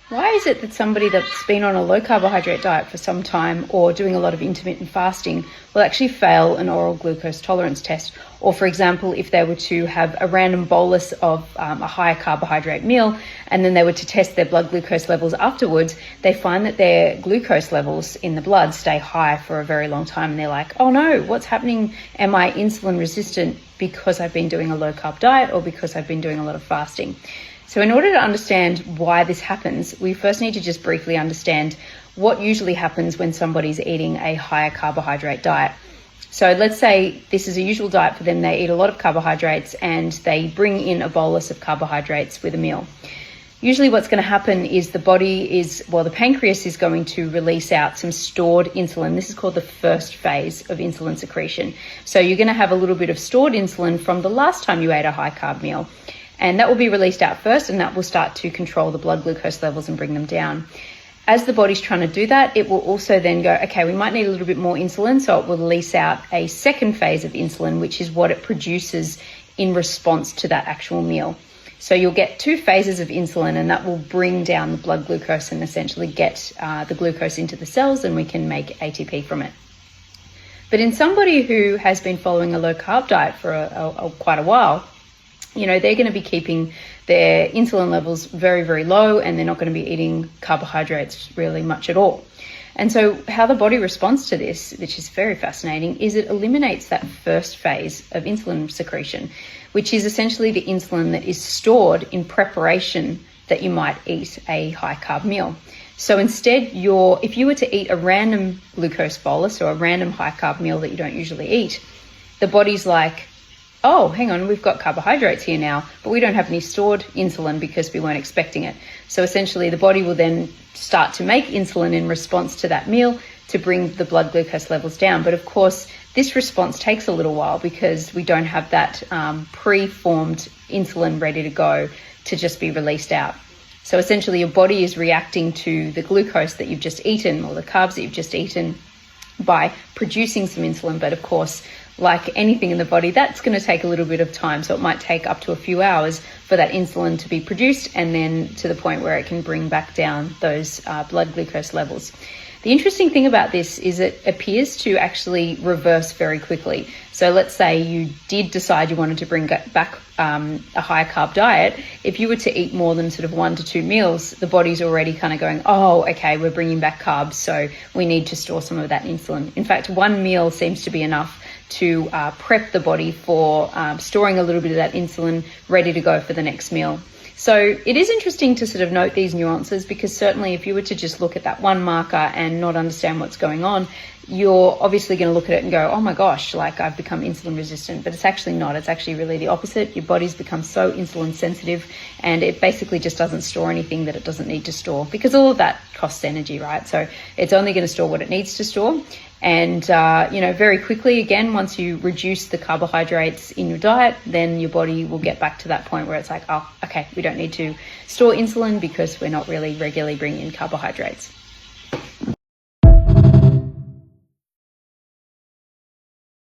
Why is it that somebody that's been on a low carbohydrate diet for some time or doing a lot of intermittent fasting will actually fail an oral glucose tolerance test? Or for example, if they were to have a random bolus of a higher carbohydrate meal and then they were to test their blood glucose levels afterwards, they find that their glucose levels in the blood stay high for a very long time. And they're like, oh no, what's happening? Am I insulin resistant because I've been doing a low carb diet or because I've been doing a lot of fasting? So in order to understand why this happens, we first need to just briefly understand what usually happens when somebody's eating a higher carbohydrate diet. So let's say this is a usual diet for them. They eat a lot of carbohydrates and they bring in a bolus of carbohydrates with a meal. Usually what's going to happen is the pancreas is going to release out some stored insulin. This is called the first phase of insulin secretion. So you're going to have a little bit of stored insulin from the last time you ate a high carb meal. And that will be released out first, and that will start to control the blood glucose levels and bring them down. As the body's trying to do that, it will also then go, okay, we might need a little bit more insulin, so it will release out a second phase of insulin, which is what it produces in response to that actual meal. So you'll get two phases of insulin, and that will bring down the blood glucose and essentially get the glucose into the cells, and we can make ATP from it. But in somebody who has been following a low carb diet for quite a while, they're going to be keeping their insulin levels very, very low, and they're not going to be eating carbohydrates really much at all. And so how the body responds to this, which is very fascinating, is it eliminates that first phase of insulin secretion, which is essentially the insulin that is stored in preparation that you might eat a high carb meal. So instead, if you were to eat a random glucose bolus or a random high carb meal that you don't usually eat, the body's like, oh, hang on, we've got carbohydrates here now, but we don't have any stored insulin because we weren't expecting it. So essentially the body will then start to make insulin in response to that meal to bring the blood glucose levels down. But of course, this response takes a little while because we don't have that pre-formed insulin ready to go to just be released out. So essentially your body is reacting to the glucose that you've just eaten or the carbs that you've just eaten by producing some insulin. But of course, like anything in the body, that's going to take a little bit of time. So it might take up to a few hours for that insulin to be produced and then to the point where it can bring back down those blood glucose levels. The interesting thing about this is it appears to actually reverse very quickly. So let's say you did decide you wanted to bring back a high carb diet. If you were to eat more than sort of 1 to 2 meals, the body's already kind of going, oh, okay, we're bringing back carbs, so we need to store some of that insulin. In fact, 1 meal seems to be enough to prep the body for storing a little bit of that insulin ready to go for the next meal. So it is interesting to sort of note these nuances, because certainly if you were to just look at that one marker and not understand what's going on, you're obviously going to look at it and go, oh my gosh, like I've become insulin resistant. But it's actually not. It's actually really the opposite. Your body's become so insulin sensitive and it basically just doesn't store anything that it doesn't need to store, because all of that costs energy, right? So it's only going to store what it needs to store. And, very quickly, again, once you reduce the carbohydrates in your diet, then your body will get back to that point where it's like, oh, okay, we don't need to store insulin because we're not really regularly bringing in carbohydrates.